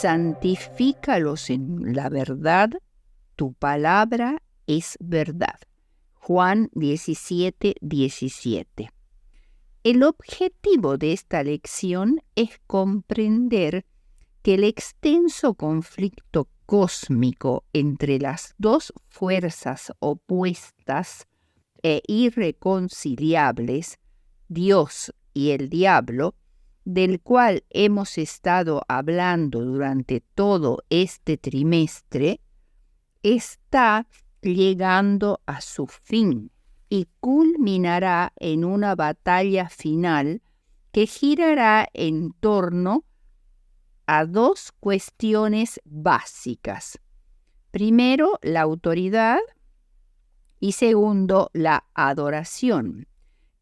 santifícalos en la verdad, tu palabra es verdad. Juan 17:17. El objetivo de esta lección es comprender que el extenso conflicto cósmico entre las dos fuerzas opuestas e irreconciliables, Dios y el diablo, del cual hemos estado hablando durante todo este trimestre, está llegando a su fin y culminará en una batalla final que girará en torno a dos cuestiones básicas. Primero, la autoridad y segundo, la adoración.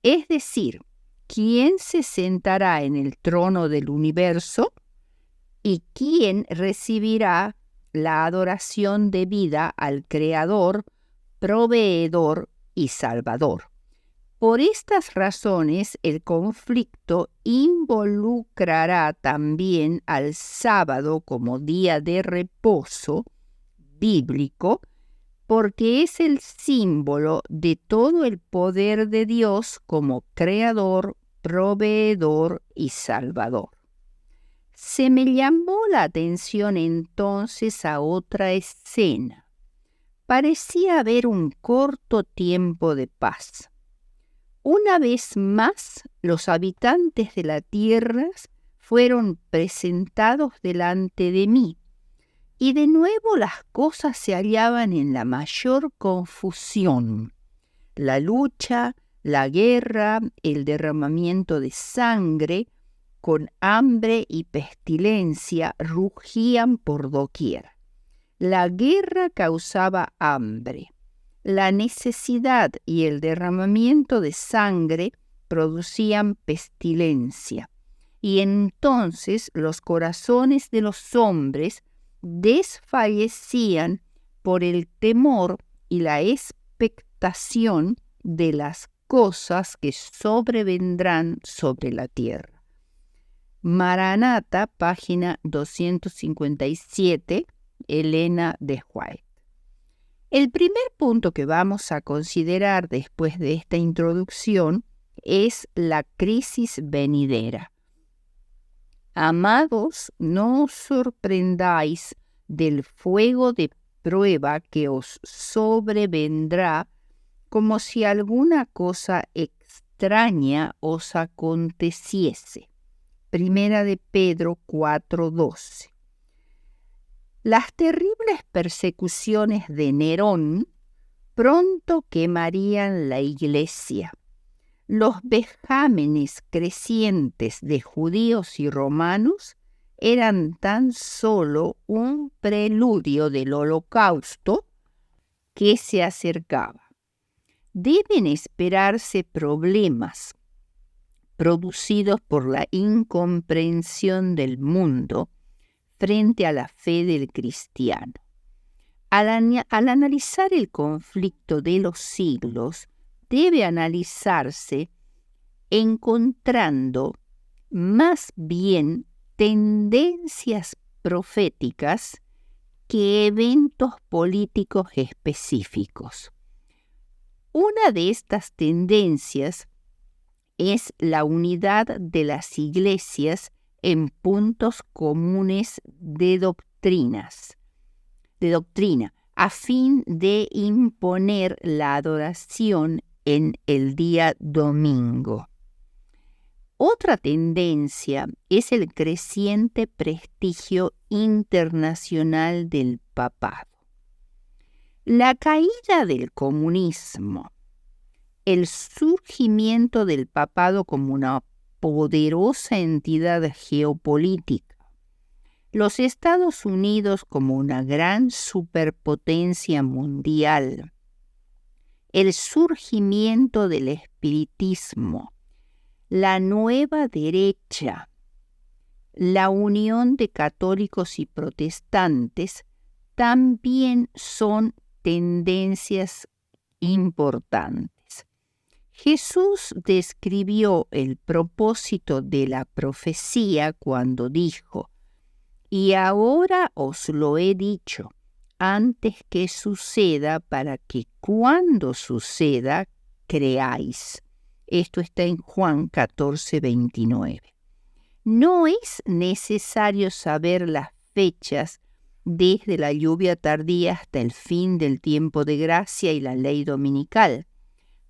Es decir, quién se sentará en el trono del universo y quién recibirá la adoración debida al Creador, Proveedor y Salvador. Por estas razones, el conflicto involucrará también al sábado como día de reposo bíblico, porque es el símbolo de todo el poder de Dios como Creador, Proveedor y Salvador. Se me llamó la atención entonces a otra escena. Parecía haber un corto tiempo de paz. Una vez más, los habitantes de la tierra fueron presentados delante de mí, y de nuevo las cosas se hallaban en la mayor confusión. La lucha, la guerra, el derramamiento de sangre, con hambre y pestilencia, rugían por doquier. La guerra causaba hambre. La necesidad y el derramamiento de sangre producían pestilencia. Y entonces los corazones de los hombres desfallecían por el temor y la expectación de las cosas que sobrevendrán sobre la tierra. Maranatha, página 257, Elena de White. El primer punto que vamos a considerar después de esta introducción es la crisis venidera. Amados, no os sorprendáis del fuego de prueba que os sobrevendrá como si alguna cosa extraña os aconteciese. Primera de Pedro 4:12. Las terribles persecuciones de Nerón pronto quemarían la iglesia. Los vejámenes crecientes de judíos y romanos eran tan solo un preludio del holocausto que se acercaba. Deben esperarse problemas producidos por la incomprensión del mundo frente a la fe del cristiano. Al analizar el conflicto de los siglos, debe analizarse encontrando más bien tendencias proféticas que eventos políticos específicos. Una de estas tendencias es la unidad de las iglesias en puntos comunes de doctrina, a fin de imponer la adoración en el día domingo. Otra tendencia es el creciente prestigio internacional del papado. La caída del comunismo, el surgimiento del papado como una poderosa entidad geopolítica, los Estados Unidos como una gran superpotencia mundial, el surgimiento del espiritismo, la nueva derecha, la unión de católicos y protestantes también son tendencias importantes. Jesús describió el propósito de la profecía cuando dijo: Y ahora os lo he dicho, antes que suceda, para que cuando suceda, creáis. Esto está en Juan 14:29. No es necesario saber las fechas desde la lluvia tardía hasta el fin del tiempo de gracia y la ley dominical,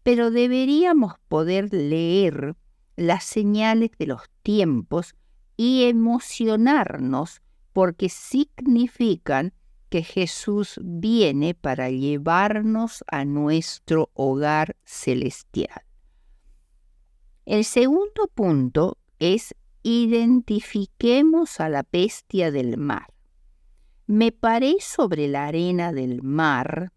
pero deberíamos poder leer las señales de los tiempos y emocionarnos porque significan que Jesús viene para llevarnos a nuestro hogar celestial. El segundo punto es: identifiquemos a la bestia del mar. Me paré sobre la arena del mar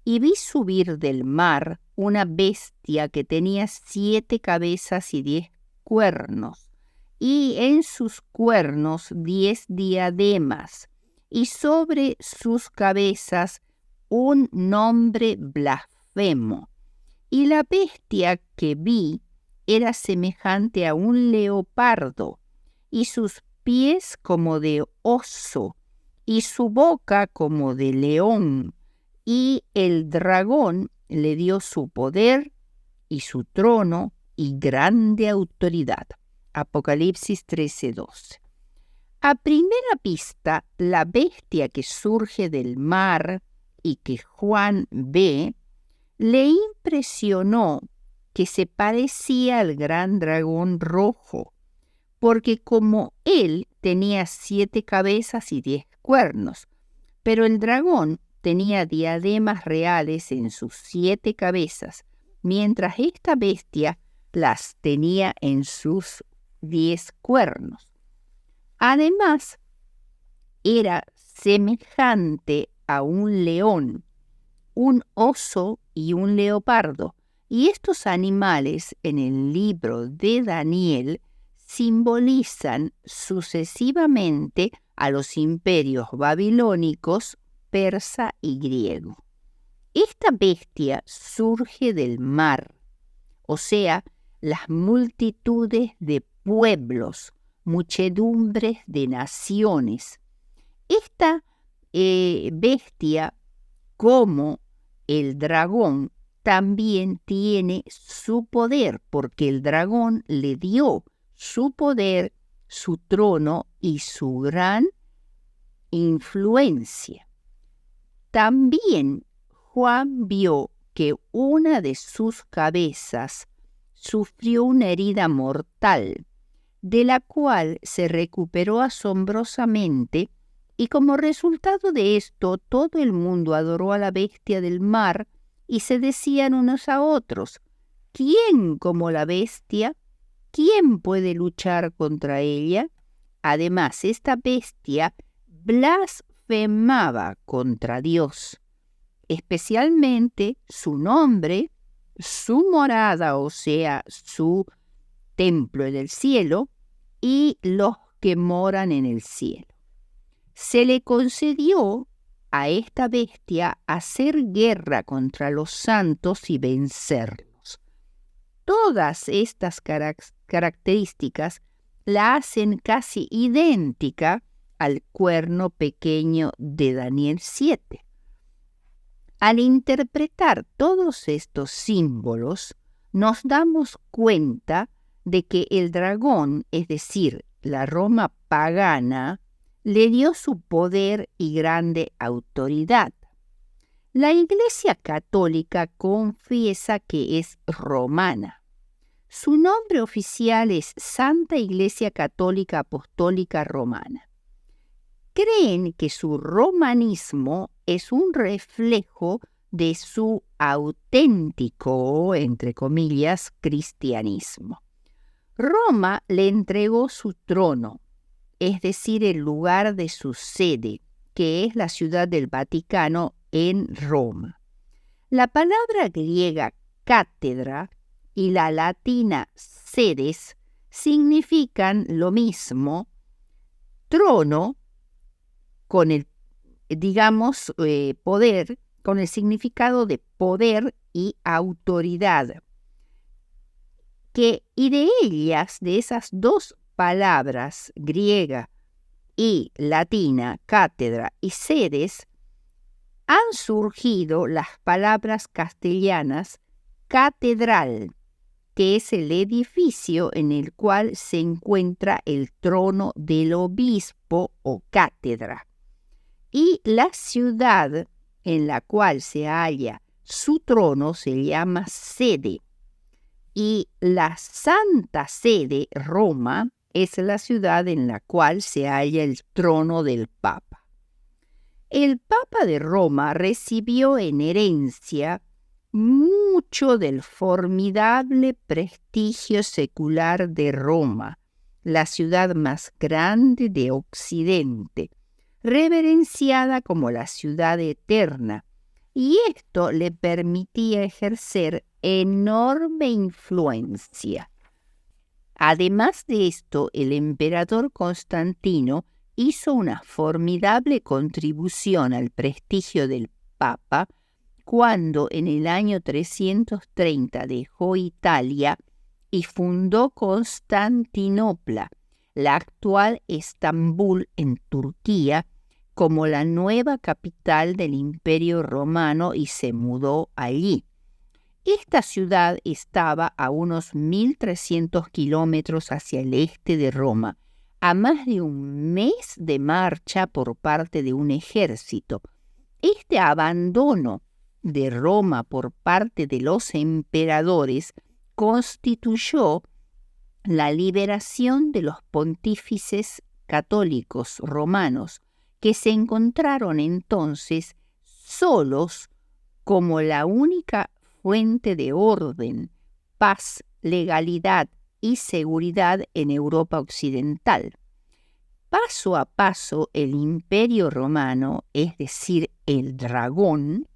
y vi subir del mar una bestia que tenía 7 cabezas y 10 cuernos, y en sus cuernos 10 diademas, y sobre sus cabezas un nombre blasfemo. Y la bestia que vi era semejante a un leopardo, y sus pies como de oso, y su boca como de león, y el dragón le dio su poder y su trono y grande autoridad. Apocalipsis 13:12. A primera vista, la bestia que surge del mar y que Juan ve, le impresionó que se parecía al gran dragón rojo, porque como él tenía 7 cabezas y 10 cuernos, pero el dragón tenía diademas reales en sus 7 cabezas, mientras esta bestia las tenía en sus 10 cuernos. Además, era semejante a un león, un oso y un leopardo, y estos animales en el libro de Daniel simbolizan sucesivamente a los imperios babilónicos, persa y griego. Esta bestia surge del mar, o sea, las multitudes de pueblos, muchedumbres de naciones. Esta bestia, como el dragón, también tiene su poder, porque el dragón le dio su poder, su trono y su gran influencia. También Juan vio que una de sus cabezas sufrió una herida mortal, de la cual se recuperó asombrosamente, y como resultado de esto todo el mundo adoró a la bestia del mar y se decían unos a otros: ¿quién como la bestia? ¿Quién puede luchar contra ella? Además, esta bestia blasfemaba contra Dios, especialmente su nombre, su morada, o sea, su templo en el cielo, y los que moran en el cielo. Se le concedió a esta bestia hacer guerra contra los santos y vencerlos. Todas estas características la hacen casi idéntica al cuerno pequeño de Daniel 7. Al interpretar todos estos símbolos, nos damos cuenta de que el dragón, es decir, la Roma pagana, le dio su poder y grande autoridad. La Iglesia Católica confiesa que es romana. Su nombre oficial es Santa Iglesia Católica Apostólica Romana. Creen que su romanismo es un reflejo de su auténtico, entre comillas, cristianismo. Roma le entregó su trono, es decir, el lugar de su sede, que es la ciudad del Vaticano en Roma. La palabra griega cátedra y la latina sedes significan lo mismo: trono, con el, poder, con el significado de poder y autoridad. Y de ellas, de esas dos palabras, griega y latina, cátedra y sedes, han surgido las palabras castellanas catedral, que es el edificio en el cual se encuentra el trono del obispo o cátedra, y la ciudad en la cual se halla su trono se llama sede, y la Santa Sede, Roma, es la ciudad en la cual se halla el trono del Papa. El Papa de Roma recibió en herencia mucho del formidable prestigio secular de Roma, la ciudad más grande de Occidente, reverenciada como la ciudad eterna, y esto le permitía ejercer enorme influencia. Además de esto, el emperador Constantino hizo una formidable contribución al prestigio del Papa cuando en el año 330 dejó Italia y fundó Constantinopla, la actual Estambul en Turquía, como la nueva capital del Imperio Romano y se mudó allí. Esta ciudad estaba a unos 1.300 kilómetros hacia el este de Roma, a más de un mes de marcha por parte de un ejército. Este abandono de Roma por parte de los emperadores constituyó la liberación de los pontífices católicos romanos, que se encontraron entonces solos como la única fuente de orden, paz, legalidad y seguridad en Europa occidental. Paso a paso, el Imperio Romano, es decir, el dragón,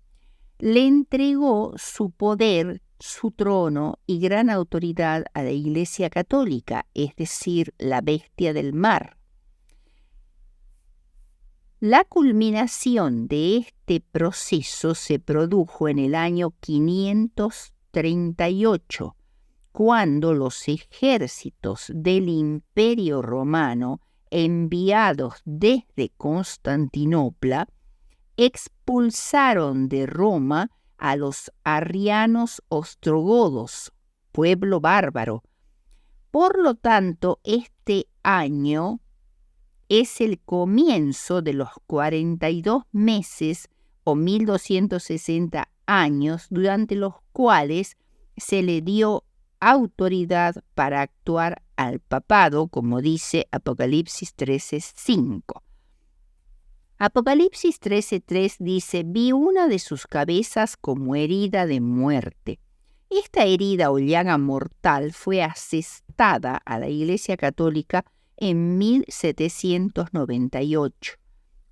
le entregó su poder, su trono y gran autoridad a la Iglesia Católica, es decir, la bestia del mar. La culminación de este proceso se produjo en el año 538, cuando los ejércitos del Imperio Romano, enviados desde Constantinopla, expulsaron de Roma a los arrianos ostrogodos, pueblo bárbaro. Por lo tanto, este año es el comienzo de los 42 meses o 1260 años durante los cuales se le dio autoridad para actuar al papado, como dice Apocalipsis 13:5. Apocalipsis 13:3 dice: vi una de sus cabezas como herida de muerte. Esta herida o llaga mortal fue asestada a la Iglesia Católica en 1798,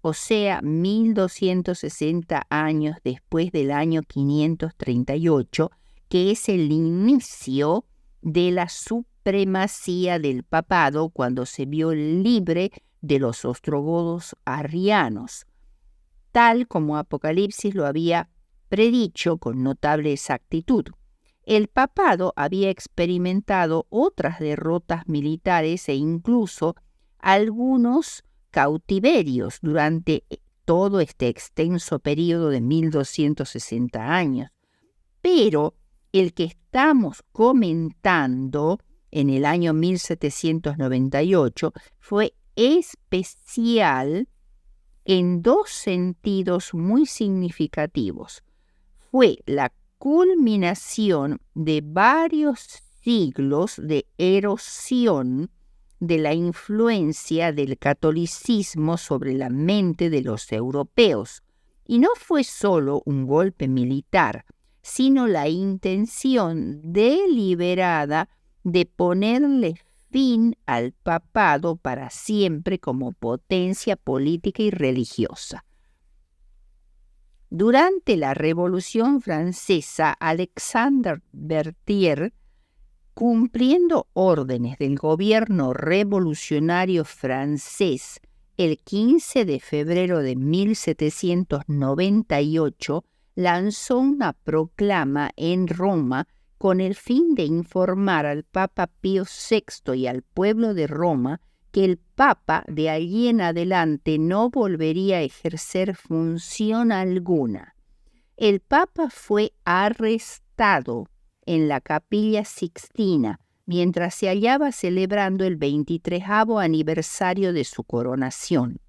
o sea, 1260 años después del año 538, que es el inicio de la supremacía del papado cuando se vio libre de los ostrogodos arrianos, tal como Apocalipsis lo había predicho con notable exactitud. El papado había experimentado otras derrotas militares e incluso algunos cautiverios durante todo este extenso periodo de 1260 años. Pero el que estamos comentando en el año 1798 fue especial en dos sentidos muy significativos. Fue la culminación de varios siglos de erosión de la influencia del catolicismo sobre la mente de los europeos. Y no fue solo un golpe militar, sino la intención deliberada de ponerle fin al papado para siempre como potencia política y religiosa. Durante la Revolución Francesa, Alexandre Berthier, cumpliendo órdenes del gobierno revolucionario francés, el 15 de febrero de 1798, lanzó una proclama en Roma con el fin de informar al Papa Pío VI y al pueblo de Roma que el Papa de allí en adelante no volvería a ejercer función alguna. El Papa fue arrestado en la Capilla Sixtina mientras se hallaba celebrando el 23º aniversario de su coronación.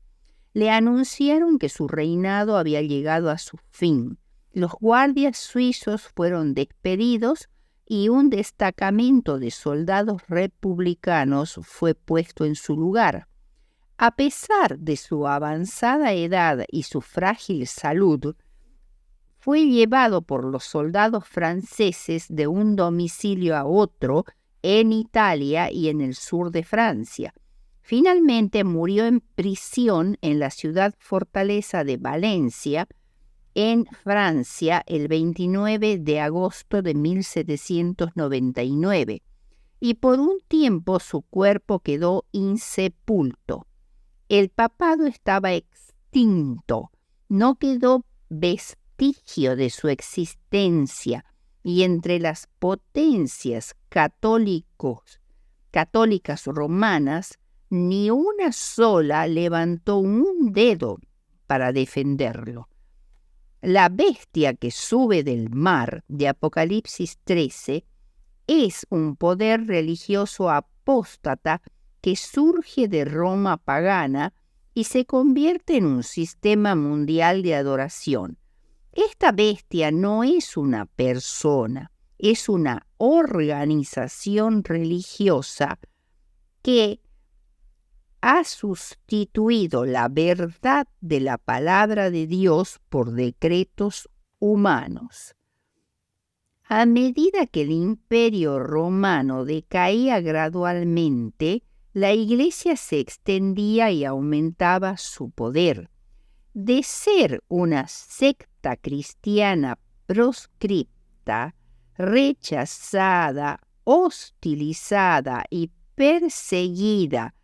Le anunciaron que su reinado había llegado a su fin. Los guardias suizos fueron despedidos y un destacamento de soldados republicanos fue puesto en su lugar. A pesar de su avanzada edad y su frágil salud, fue llevado por los soldados franceses de un domicilio a otro en Italia y en el sur de Francia. Finalmente murió en prisión en la ciudad fortaleza de Valencia, en Francia, el 29 de agosto de 1799, y por un tiempo su cuerpo quedó insepulto. El papado estaba extinto, no quedó vestigio de su existencia, y entre las potencias católicas romanas, ni una sola levantó un dedo para defenderlo. La bestia que sube del mar de Apocalipsis 13 es un poder religioso apóstata que surge de Roma pagana y se convierte en un sistema mundial de adoración. Esta bestia no es una persona, es una organización religiosa que ha sustituido la verdad de la palabra de Dios por decretos humanos. A medida que el imperio romano decaía gradualmente, la Iglesia se extendía y aumentaba su poder. De ser una secta cristiana proscripta, rechazada, hostilizada y perseguida,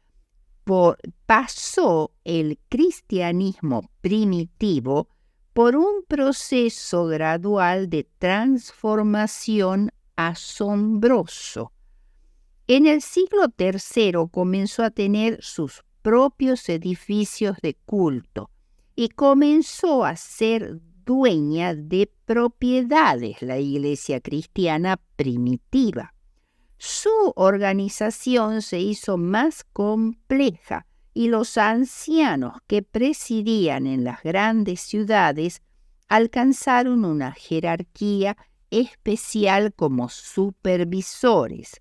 pasó el cristianismo primitivo por un proceso gradual de transformación asombroso. En el siglo III comenzó a tener sus propios edificios de culto y comenzó a ser dueña de propiedades la Iglesia cristiana primitiva. Su organización se hizo más compleja y los ancianos que presidían en las grandes ciudades alcanzaron una jerarquía especial como supervisores.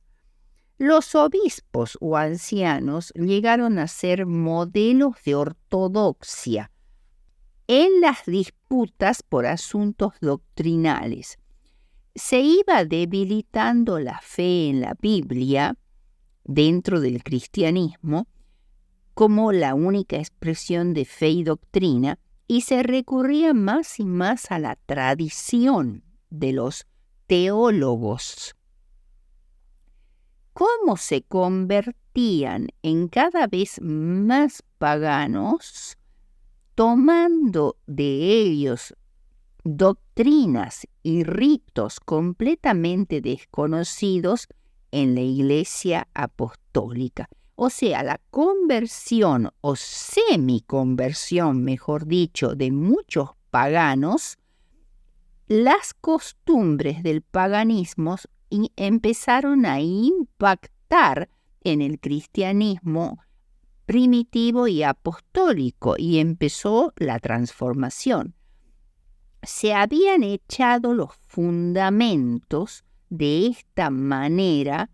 Los obispos o ancianos llegaron a ser modelos de ortodoxia en las disputas por asuntos doctrinales. Se iba debilitando la fe en la Biblia dentro del cristianismo como la única expresión de fe y doctrina, y se recurría más y más a la tradición de los teólogos. ¿Cómo se convertían en cada vez más paganos, tomando de ellos doctrinas y ritos completamente desconocidos en la Iglesia apostólica? O sea, la conversión o semiconversión, mejor dicho, de muchos paganos, las costumbres del paganismo empezaron a impactar en el cristianismo primitivo y apostólico, y empezó la transformación. Se habían echado los fundamentos de esta manera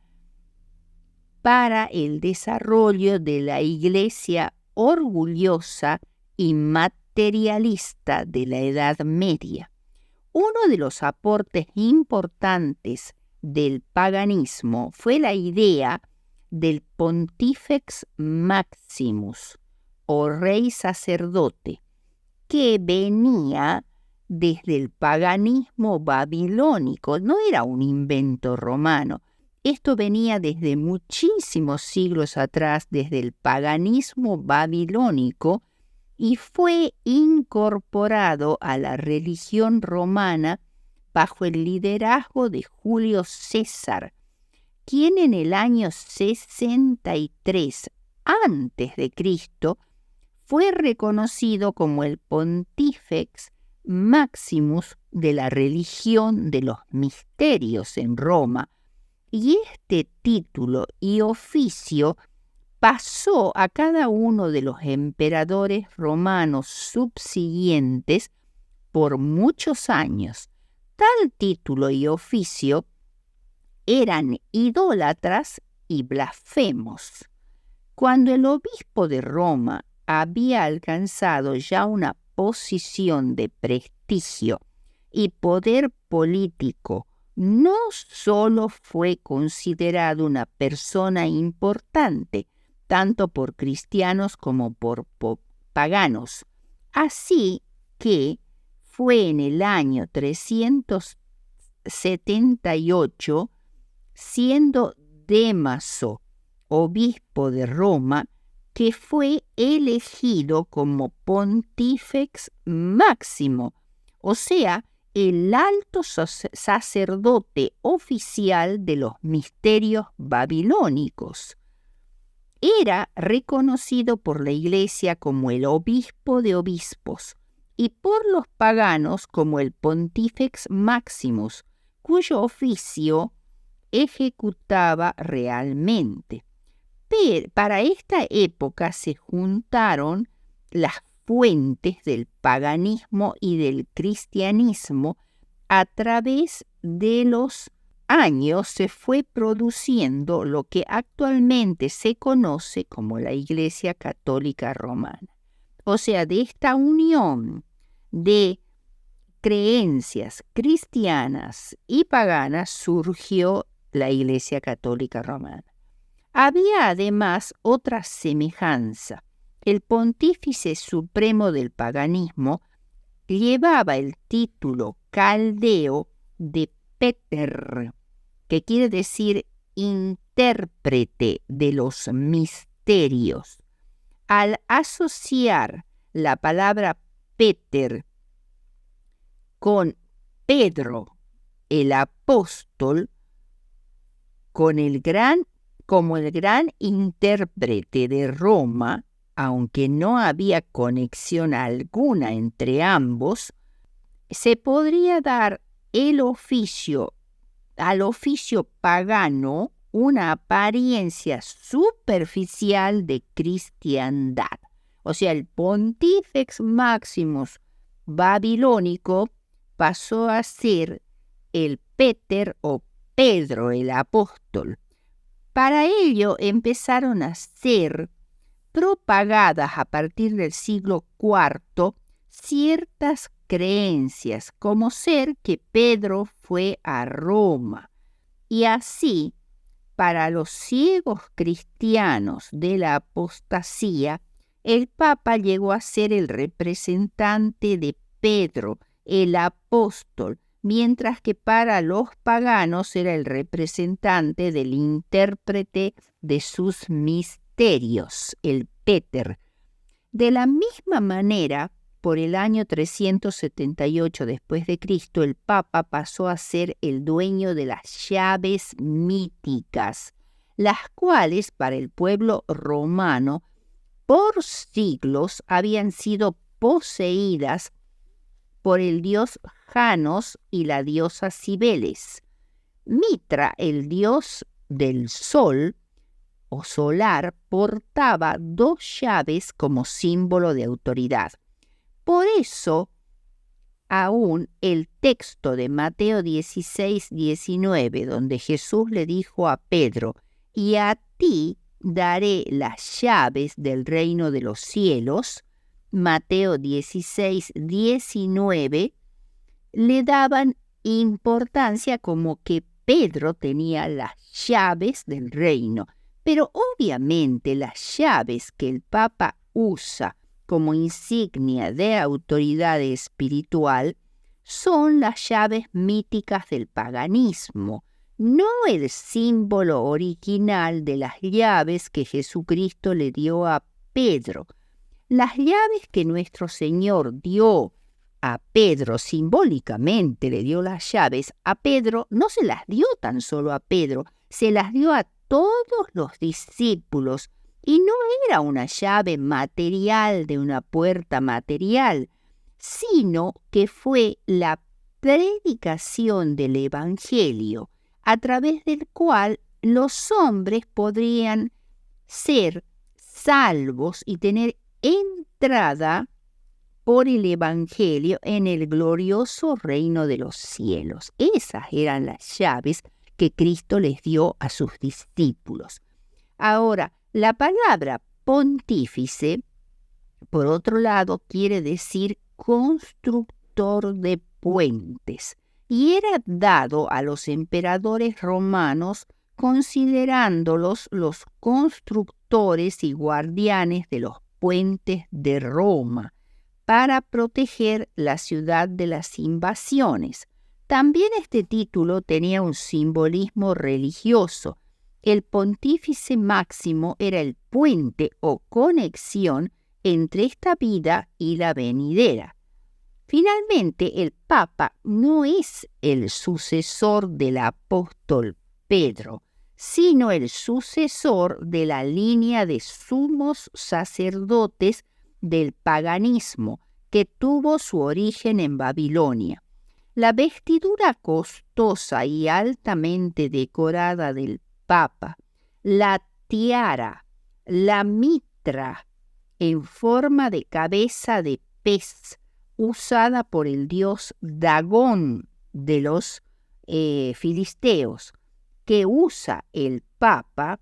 para el desarrollo de la Iglesia orgullosa y materialista de la Edad Media. Uno de los aportes importantes del paganismo fue la idea del Pontifex Maximus, o rey sacerdote, que venía desde el paganismo babilónico. No era un invento romano. Esto venía desde muchísimos siglos atrás, desde el paganismo babilónico, y fue incorporado a la religión romana bajo el liderazgo de Julio César, quien en el año 63 antes de Cristo, fue reconocido como el Pontifex Maximus de la religión de los misterios en Roma, y este título y oficio pasó a cada uno de los emperadores romanos subsiguientes por muchos años. Tal título y oficio eran idólatras y blasfemos. Cuando el obispo de Roma había alcanzado ya una posición de prestigio y poder político, no solo fue considerado una persona importante, tanto por cristianos como por paganos. Así que fue en el año 378, siendo Démaso obispo de Roma, que fue elegido como Pontífex Máximo, o sea, el alto sacerdote oficial de los misterios babilónicos. Era reconocido por la Iglesia como el obispo de obispos y por los paganos como el Pontífex Maximus, cuyo oficio ejecutaba realmente. Pero para esta época se juntaron las fuentes del paganismo y del cristianismo. A través de los años se fue produciendo lo que actualmente se conoce como la Iglesia Católica Romana. O sea, de esta unión de creencias cristianas y paganas surgió la Iglesia Católica Romana. Había además otra semejanza. El pontífice supremo del paganismo llevaba el título caldeo de Péter, que quiere decir intérprete de los misterios. Al asociar la palabra Péter con Pedro, el apóstol, como el gran intérprete de Roma, aunque no había conexión alguna entre ambos, se podría dar al oficio pagano una apariencia superficial de cristiandad. O sea, el Pontífex Maximus babilónico pasó a ser el Péter o Pedro el apóstol. Para ello empezaron a ser propagadas a partir del siglo IV ciertas creencias, como ser que Pedro fue a Roma. Y así, para los ciegos cristianos de la apostasía, el Papa llegó a ser el representante de Pedro, el apóstol, mientras que para los paganos era el representante del intérprete de sus misterios, el Péter. De la misma manera, por el año 378 después de Cristo, el Papa pasó a ser el dueño de las llaves míticas, las cuales para el pueblo romano por siglos habían sido poseídas por el dios Janos y la diosa Cibeles. Mitra, el dios del sol o solar, portaba 2 llaves como símbolo de autoridad. Por eso, aún el texto de Mateo 16:19, donde Jesús le dijo a Pedro, «Y a ti daré las llaves del reino de los cielos», Mateo 16:19, le daban importancia como que Pedro tenía las llaves del reino. Pero obviamente las llaves que el Papa usa como insignia de autoridad espiritual son las llaves míticas del paganismo, no el símbolo original de las llaves que Jesucristo le dio a Pedro. Las llaves que nuestro Señor dio a Pedro, simbólicamente le dio las llaves a Pedro, no se las dio tan solo a Pedro, se las dio a todos los discípulos Y no era una llave material de una puerta material, sino que fue la predicación del Evangelio, a través del cual los hombres podrían ser salvos y tener entrada por el Evangelio en el glorioso reino de los cielos. Esas eran las llaves que Cristo les dio a sus discípulos. Ahora, la palabra pontífice, por otro lado, quiere decir constructor de puentes, y era dado a los emperadores romanos considerándolos los constructores y guardianes de los puentes de Roma para proteger la ciudad de las invasiones. También este título tenía un simbolismo religioso. El pontífice máximo era el puente o conexión entre esta vida y la venidera. Finalmente, el Papa no es el sucesor del apóstol Pedro, sino el sucesor de la línea de sumos sacerdotes del paganismo que tuvo su origen en Babilonia. La vestidura costosa y altamente decorada del Papa, la tiara, la mitra en forma de cabeza de pez, usada por el dios Dagón de los filisteos, que usa el Papa,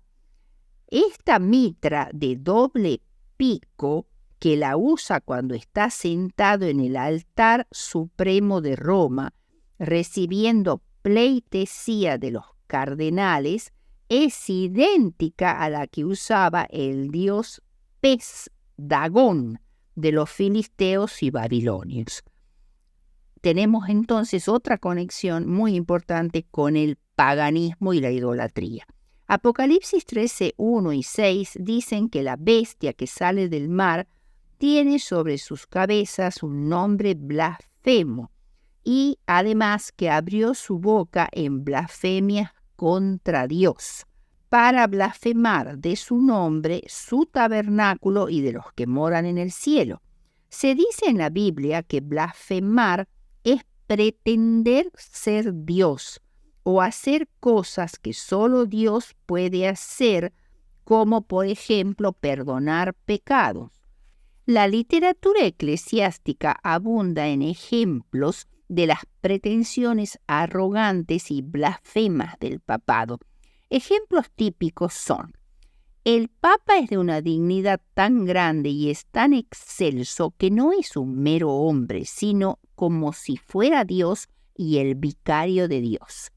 esta mitra de doble pico, que la usa cuando está sentado en el altar supremo de Roma, recibiendo pleitesía de los cardenales, es idéntica a la que usaba el dios pez Dagón de los filisteos y babilonios. Tenemos entonces otra conexión muy importante con el paganismo y la idolatría. Apocalipsis 13, 1 y 6 dicen que la bestia que sale del mar tiene sobre sus cabezas un nombre blasfemo y además que abrió su boca en blasfemia contra Dios, para blasfemar de su nombre, su tabernáculo y de los que moran en el cielo. Se dice en la Biblia que blasfemar es pretender ser Dios o hacer cosas que solo Dios puede hacer, como por ejemplo perdonar pecados. La literatura eclesiástica abunda en ejemplos de las pretensiones arrogantes y blasfemas del papado. Ejemplos típicos son: el Papa es de una dignidad tan grande y es tan excelso que no es un mero hombre, sino como si fuera Dios y el vicario de Dios.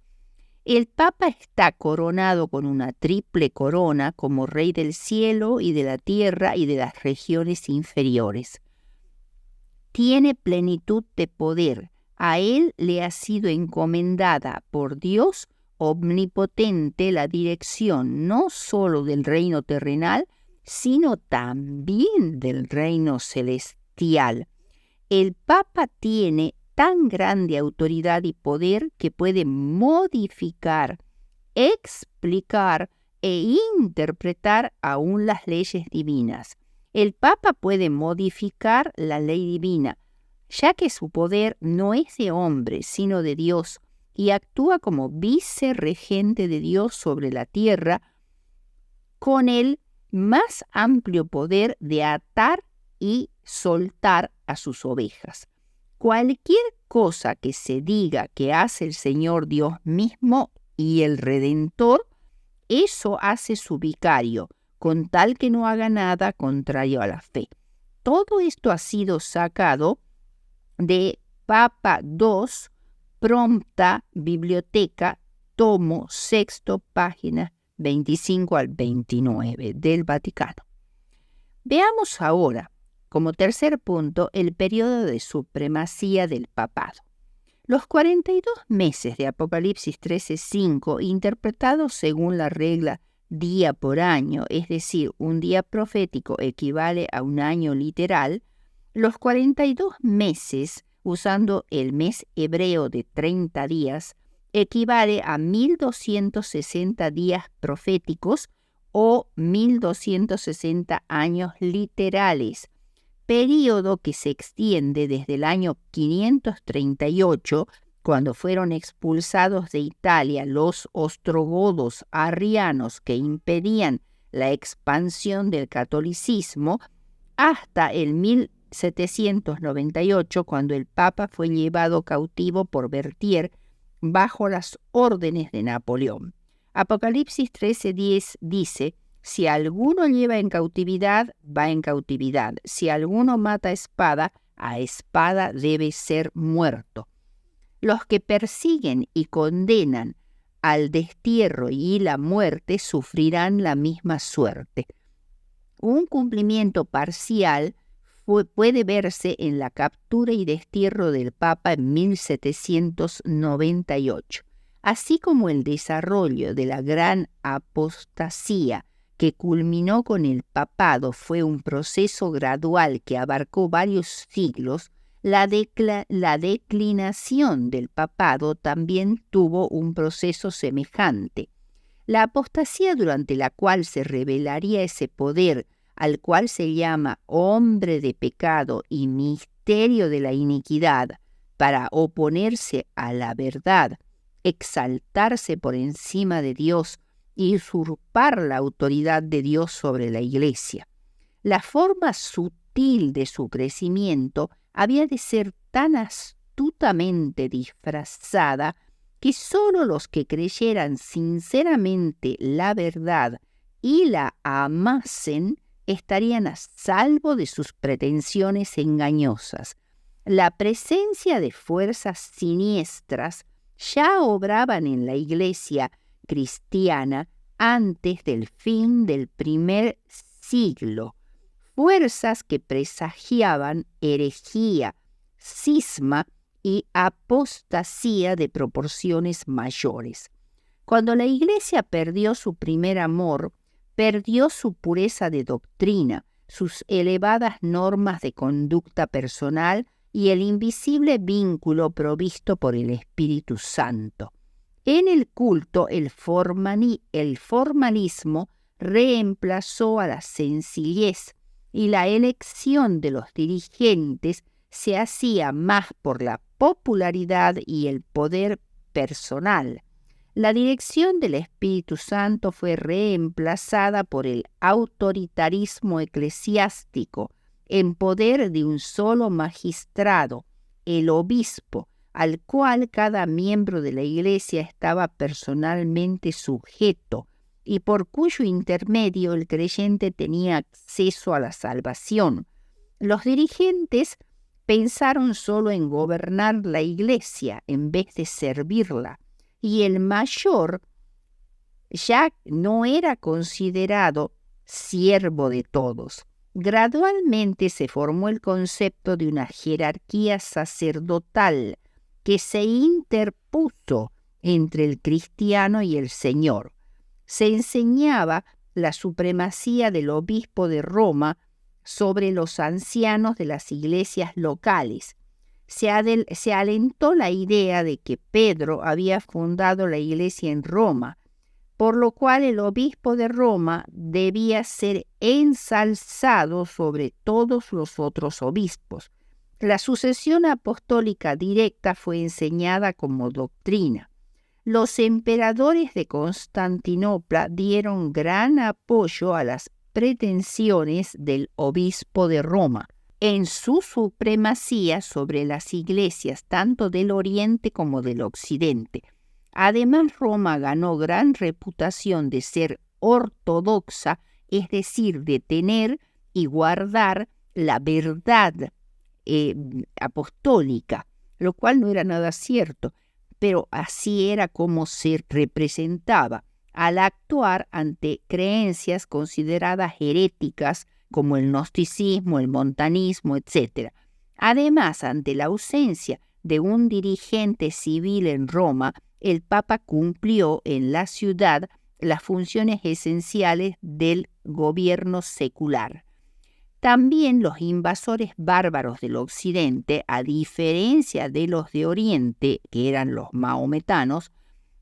El Papa está coronado con una triple corona como Rey del cielo y de la tierra y de las regiones inferiores. Tiene plenitud de poder. A él le ha sido encomendada por Dios omnipotente la dirección no solo del reino terrenal, sino también del reino celestial. El Papa tiene tan grande autoridad y poder que puede modificar, explicar e interpretar aún las leyes divinas. El Papa puede modificar la ley divina, ya que su poder no es de hombre, sino de Dios, y actúa como vicerregente de Dios sobre la tierra, con el más amplio poder de atar y soltar a sus ovejas. Cualquier cosa que se diga que hace el Señor Dios mismo y el Redentor, eso hace su vicario, con tal que no haga nada contrario a la fe. Todo esto ha sido sacado de Papa II, Prompta Biblioteca, tomo 6, páginas 25 al 29 del Vaticano. Veamos ahora, como tercer punto, el periodo de supremacía del papado. Los 42 meses de Apocalipsis 13:5, interpretados según la regla día por año, es decir, un día profético equivale a un año literal, los 42 meses, usando el mes hebreo de 30 días, equivale a 1260 días proféticos o 1260 años literales, período que se extiende desde el año 538, cuando fueron expulsados de Italia los ostrogodos arrianos que impedían la expansión del catolicismo, hasta el 1798, cuando el Papa fue llevado cautivo por Berthier bajo las órdenes de Napoleón. Apocalipsis 13:10 dice: si alguno lleva en cautividad, va en cautividad. Si alguno mata a espada debe ser muerto. Los que persiguen y condenan al destierro y la muerte sufrirán la misma suerte. Un cumplimiento parcial puede verse en la captura y destierro del Papa en 1798, así como el desarrollo de la gran apostasía que culminó con el papado fue un proceso gradual que abarcó varios siglos. La declinación del papado también tuvo un proceso semejante. La apostasía, durante la cual se revelaría ese poder al cual se llama hombre de pecado y misterio de la iniquidad, para oponerse a la verdad, exaltarse por encima de Dios y usurpar la autoridad de Dios sobre la Iglesia. La forma sutil de su crecimiento había de ser tan astutamente disfrazada que sólo los que creyeran sinceramente la verdad y la amasen estarían a salvo de sus pretensiones engañosas. La presencia de fuerzas siniestras ya obraban en la Iglesia cristiana antes del fin del primer siglo, fuerzas que presagiaban herejía, cisma y apostasía de proporciones mayores. Cuando la Iglesia perdió su primer amor, perdió su pureza de doctrina, sus elevadas normas de conducta personal y el invisible vínculo provisto por el Espíritu Santo. En el culto, el formalismo reemplazó a la sencillez y la elección de los dirigentes se hacía más por la popularidad y el poder personal. La dirección del Espíritu Santo fue reemplazada por el autoritarismo eclesiástico en poder de un solo magistrado, el obispo, al cual cada miembro de la Iglesia estaba personalmente sujeto y por cuyo intermedio el creyente tenía acceso a la salvación. Los dirigentes pensaron solo en gobernar la Iglesia en vez de servirla, y el mayor ya no era considerado siervo de todos. Gradualmente se formó el concepto de una jerarquía sacerdotal que se interpuso entre el cristiano y el Señor. Se enseñaba la supremacía del obispo de Roma sobre los ancianos de las iglesias locales. Se alentó la idea de que Pedro había fundado la iglesia en Roma, por lo cual el obispo de Roma debía ser ensalzado sobre todos los otros obispos. La sucesión apostólica directa fue enseñada como doctrina. Los emperadores de Constantinopla dieron gran apoyo a las pretensiones del obispo de Roma en su supremacía sobre las iglesias tanto del Oriente como del Occidente. Además, Roma ganó gran reputación de ser ortodoxa, es decir, de tener y guardar la verdad apostólica, lo cual no era nada cierto, pero así era como se representaba al actuar ante creencias consideradas heréticas como el gnosticismo, el montanismo, etc. Además, ante la ausencia de un dirigente civil en Roma, el Papa cumplió en la ciudad las funciones esenciales del gobierno secular. También los invasores bárbaros del Occidente, a diferencia de los de Oriente, que eran los maometanos,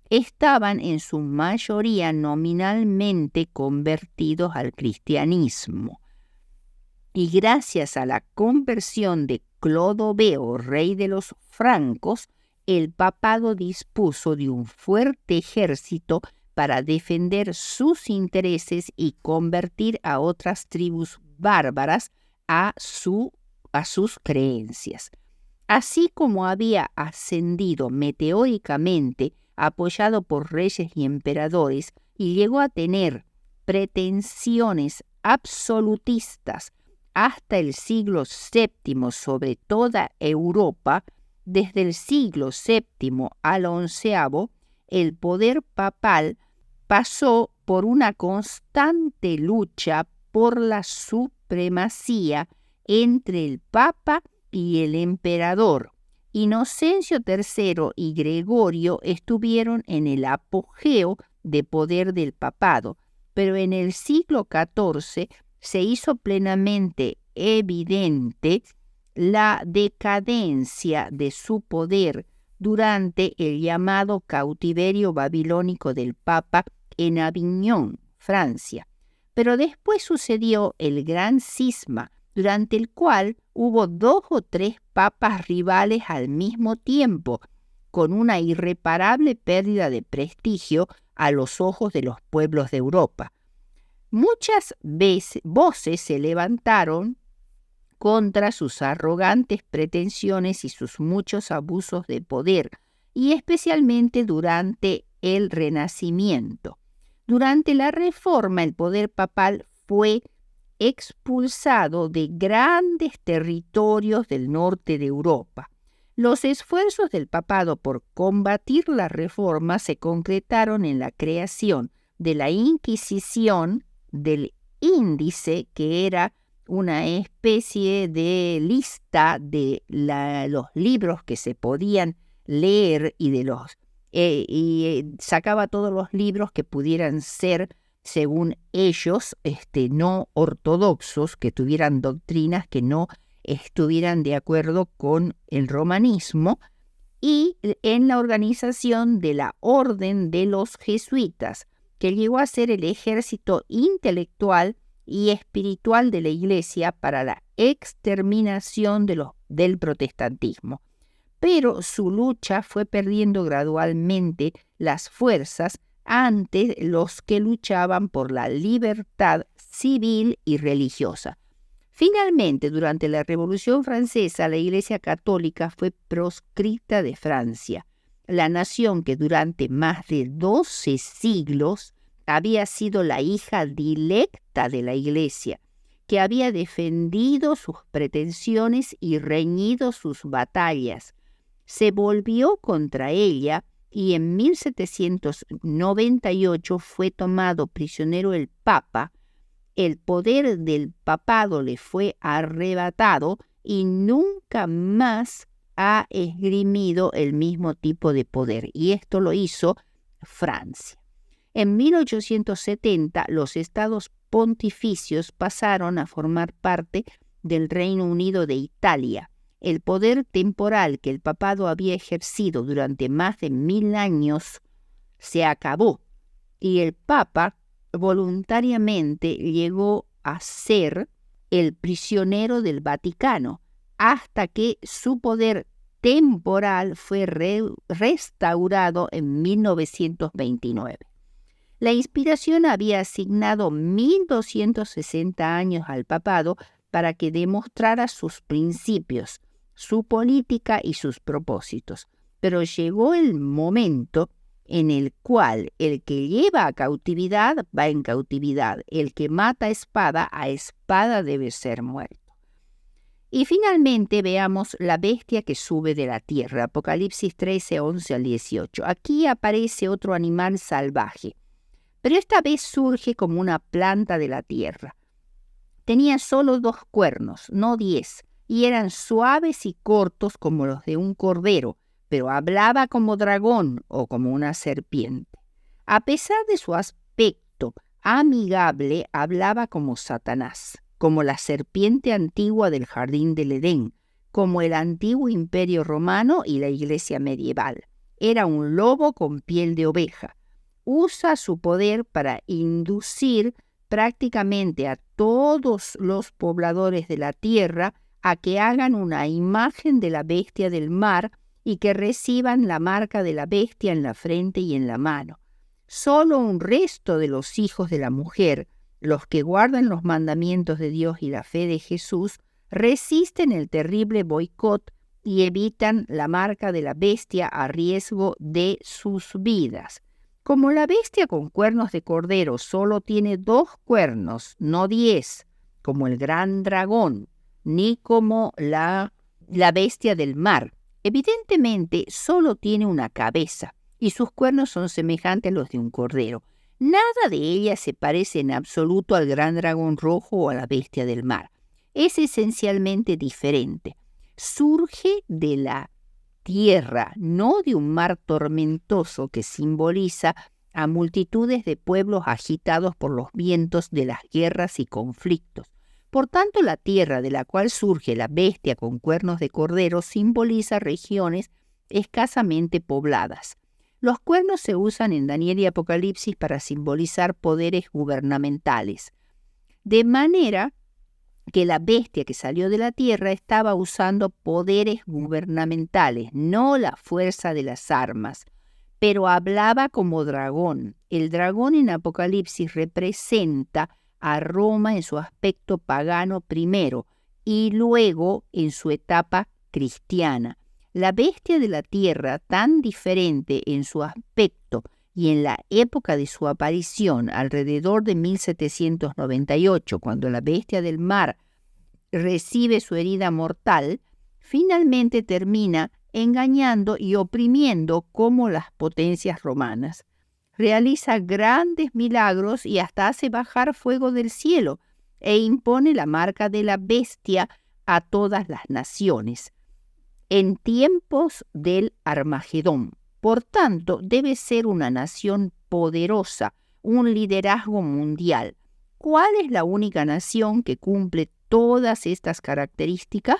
estaban en su mayoría nominalmente convertidos al cristianismo. Y gracias a la conversión de Clodoveo, rey de los francos, el papado dispuso de un fuerte ejército para defender sus intereses y convertir a otras tribus bárbaras a sus creencias. Así como había ascendido meteóricamente, apoyado por reyes y emperadores, y llegó a tener pretensiones absolutistas hasta el siglo VII sobre toda Europa, desde el siglo VII al XI, el poder papal pasó por una constante lucha por la supremacía entre el Papa y el emperador. Inocencio III y Gregorio estuvieron en el apogeo de poder del papado, pero en el siglo XIV se hizo plenamente evidente la decadencia de su poder durante el llamado cautiverio babilónico del Papa en Aviñón, Francia. Pero después sucedió el gran cisma, durante el cual hubo 2 o 3 papas rivales al mismo tiempo, con una irreparable pérdida de prestigio a los ojos de los pueblos de Europa. Muchas voces se levantaron contra sus arrogantes pretensiones y sus muchos abusos de poder, y especialmente durante el Renacimiento. Durante la Reforma, el poder papal fue expulsado de grandes territorios del norte de Europa. Los esfuerzos del papado por combatir la Reforma se concretaron en la creación de la Inquisición, del Índice, que era una especie de lista de los libros que se podían leer y sacaba todos los libros que pudieran ser, según ellos, no ortodoxos, que tuvieran doctrinas que no estuvieran de acuerdo con el romanismo, y en la organización de la Orden de los Jesuitas, que llegó a ser el ejército intelectual y espiritual de la Iglesia para la exterminación del protestantismo. Pero su lucha fue perdiendo gradualmente las fuerzas ante los que luchaban por la libertad civil y religiosa. Finalmente, durante la Revolución Francesa, la Iglesia Católica fue proscrita de Francia, la nación que durante más de 12 siglos había sido la hija dilecta de la Iglesia, que había defendido sus pretensiones y reñido sus batallas. Se volvió contra ella y en 1798 fue tomado prisionero el Papa. El poder del papado le fue arrebatado y nunca más ha esgrimido el mismo tipo de poder. Y esto lo hizo Francia. En 1870, los estados pontificios pasaron a formar parte del Reino Unido de Italia. El poder temporal que el papado había ejercido durante más de 1000 años se acabó y el Papa voluntariamente llegó a ser el prisionero del Vaticano hasta que su poder temporal fue restaurado en 1929. La inspiración había asignado 1260 años al papado para que demostrara sus principios, su política y sus propósitos. Pero llegó el momento en el cual el que lleva a cautividad va en cautividad, el que mata a espada debe ser muerto. Y finalmente veamos la bestia que sube de la tierra, Apocalipsis 13, 11 al 18. Aquí aparece otro animal salvaje, pero esta vez surge como una planta de la tierra. Tenía solo 2 cuernos, no 10, y eran suaves y cortos como los de un cordero, pero hablaba como dragón o como una serpiente. A pesar de su aspecto amigable, hablaba como Satanás, como la serpiente antigua del jardín del Edén, como el antiguo imperio romano y la iglesia medieval. Era un lobo con piel de oveja. Usa su poder para inducir prácticamente a todos los pobladores de la tierra a que hagan una imagen de la bestia del mar y que reciban la marca de la bestia en la frente y en la mano. Solo un resto de los hijos de la mujer, los que guardan los mandamientos de Dios y la fe de Jesús, resisten el terrible boicot y evitan la marca de la bestia a riesgo de sus vidas. Como la bestia con cuernos de cordero solo tiene 2 cuernos, no 10, como el gran dragón, ni como la bestia del mar. Evidentemente, solo tiene una cabeza, y sus cuernos son semejantes a los de un cordero. Nada de ella se parece en absoluto al gran dragón rojo o a la bestia del mar. Es esencialmente diferente. Surge de la tierra, no de un mar tormentoso que simboliza a multitudes de pueblos agitados por los vientos de las guerras y conflictos. Por tanto, la tierra de la cual surge la bestia con cuernos de cordero simboliza regiones escasamente pobladas. Los cuernos se usan en Daniel y Apocalipsis para simbolizar poderes gubernamentales, de manera que la bestia que salió de la tierra estaba usando poderes gubernamentales, no la fuerza de las armas, pero hablaba como dragón. El dragón en Apocalipsis representa a Roma en su aspecto pagano primero y luego en su etapa cristiana. La bestia de la tierra, tan diferente en su aspecto y en la época de su aparición, alrededor de 1798, cuando la bestia del mar recibe su herida mortal, finalmente termina engañando y oprimiendo como las potencias romanas. Realiza grandes milagros y hasta hace bajar fuego del cielo e impone la marca de la bestia a todas las naciones en tiempos del Armagedón. Por tanto, debe ser una nación poderosa, un liderazgo mundial. ¿Cuál es la única nación que cumple todas estas características?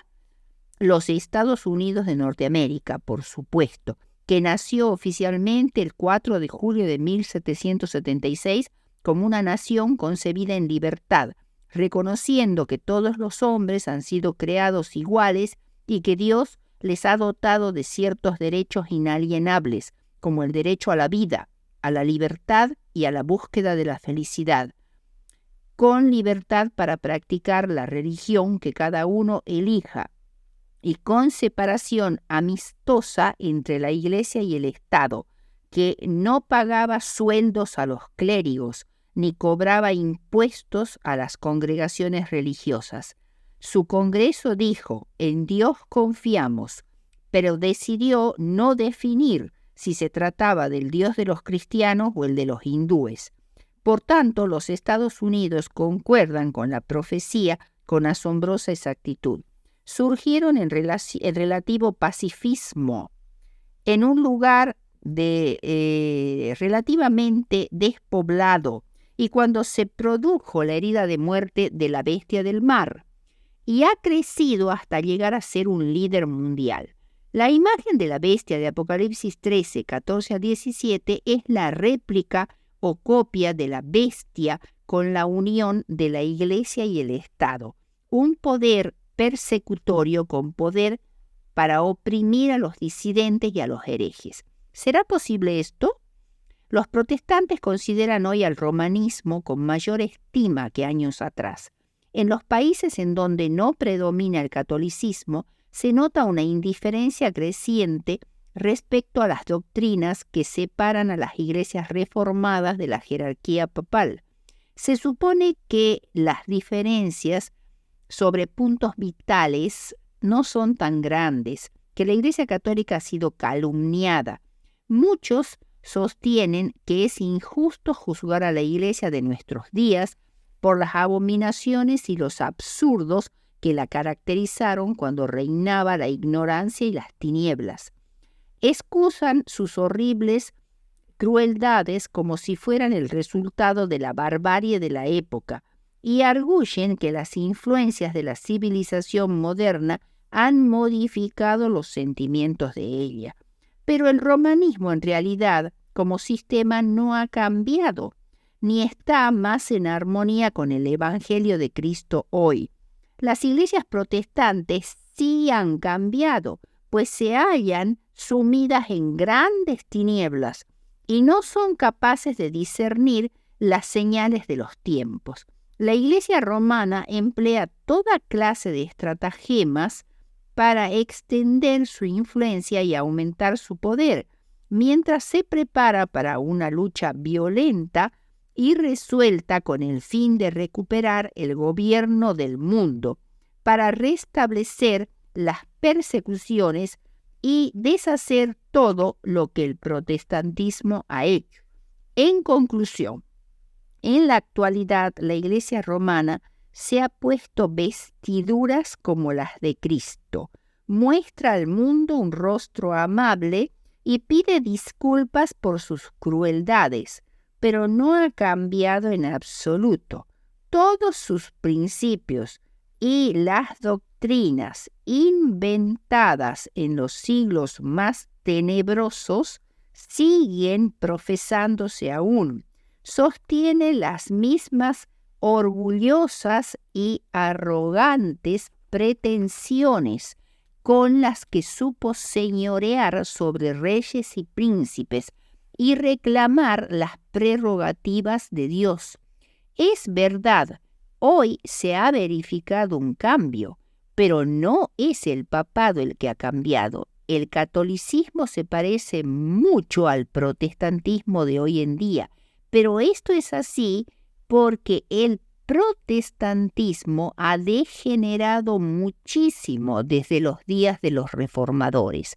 Los Estados Unidos de Norteamérica, por supuesto, que nació oficialmente el 4 de julio de 1776 como una nación concebida en libertad, reconociendo que todos los hombres han sido creados iguales y que Dios les ha dotado de ciertos derechos inalienables, como el derecho a la vida, a la libertad y a la búsqueda de la felicidad, con libertad para practicar la religión que cada uno elija, y con separación amistosa entre la Iglesia y el Estado, que no pagaba sueldos a los clérigos, ni cobraba impuestos a las congregaciones religiosas. Su Congreso dijo: en Dios confiamos, pero decidió no definir si se trataba del Dios de los cristianos o el de los hindúes. Por tanto, los Estados Unidos concuerdan con la profecía con asombrosa exactitud. Surgieron en relativo pacifismo, en un lugar relativamente despoblado, y cuando se produjo la herida de muerte de la bestia del mar, y ha crecido hasta llegar a ser un líder mundial. La imagen de la bestia de Apocalipsis 13, 14 a 17 es la réplica o copia de la bestia con la unión de la Iglesia y el Estado, un poder persecutorio con poder para oprimir a los disidentes y a los herejes. ¿Será posible esto? Los protestantes consideran hoy al romanismo con mayor estima que años atrás. En los países en donde no predomina el catolicismo, se nota una indiferencia creciente respecto a las doctrinas que separan a las iglesias reformadas de la jerarquía papal. Se supone que las diferencias sobre puntos vitales no son tan grandes, que la Iglesia Católica ha sido calumniada. Muchos sostienen que es injusto juzgar a la Iglesia de nuestros días por las abominaciones y los absurdos que la caracterizaron cuando reinaba la ignorancia y las tinieblas. Excusan sus horribles crueldades como si fueran el resultado de la barbarie de la época y arguyen que las influencias de la civilización moderna han modificado los sentimientos de ella. Pero el romanismo en realidad, como sistema, no ha cambiado, ni está más en armonía con el Evangelio de Cristo hoy. Las iglesias protestantes sí han cambiado, pues se hallan sumidas en grandes tinieblas y no son capaces de discernir las señales de los tiempos. La Iglesia romana emplea toda clase de estratagemas para extender su influencia y aumentar su poder, mientras se prepara para una lucha violenta y resuelta con el fin de recuperar el gobierno del mundo, para restablecer las persecuciones y deshacer todo lo que el protestantismo ha hecho. En conclusión, en la actualidad la Iglesia romana se ha puesto vestiduras como las de Cristo, muestra al mundo un rostro amable y pide disculpas por sus crueldades, pero no ha cambiado en absoluto. Todos sus principios y las doctrinas inventadas en los siglos más tenebrosos siguen profesándose aún. Sostiene las mismas orgullosas y arrogantes pretensiones con las que supo señorear sobre reyes y príncipes y reclamar las prerrogativas de Dios. Es verdad, hoy se ha verificado un cambio, pero no es el papado el que ha cambiado. El catolicismo se parece mucho al protestantismo de hoy en día, pero esto es así porque el protestantismo ha degenerado muchísimo desde los días de los reformadores.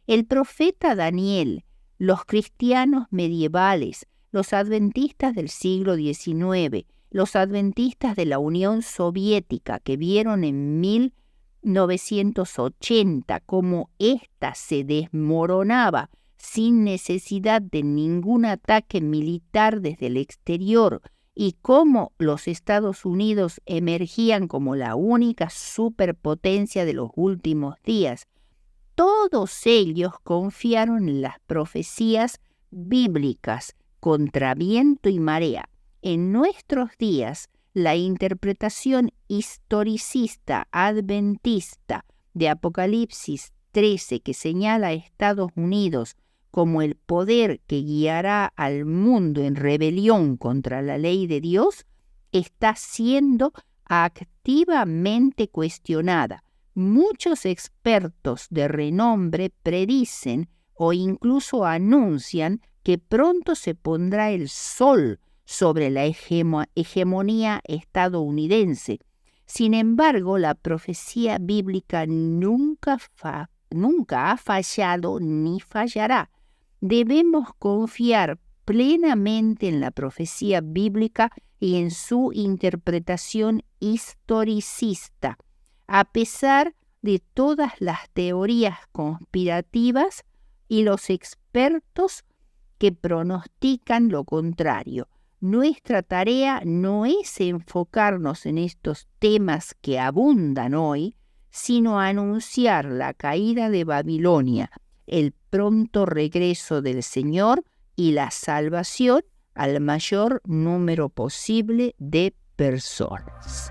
El profeta Daniel, los cristianos medievales, los adventistas del siglo XIX, los adventistas de la Unión Soviética que vieron en 1980 cómo ésta se desmoronaba sin necesidad de ningún ataque militar desde el exterior y cómo los Estados Unidos emergían como la única superpotencia de los últimos días. Todos ellos confiaron en las profecías bíblicas contra viento y marea. En nuestros días, la interpretación historicista adventista de Apocalipsis 13, que señala a Estados Unidos como el poder que guiará al mundo en rebelión contra la ley de Dios, está siendo activamente cuestionada. Muchos expertos de renombre predicen o incluso anuncian que pronto se pondrá el sol sobre la hegemonía estadounidense. Sin embargo, la profecía bíblica nunca ha fallado ni fallará. Debemos confiar plenamente en la profecía bíblica y en su interpretación historicista, a pesar de todas las teorías conspirativas y los expertos que pronostican lo contrario. Nuestra tarea no es enfocarnos en estos temas que abundan hoy, sino anunciar la caída de Babilonia, el pronto regreso del Señor y la salvación al mayor número posible de personas.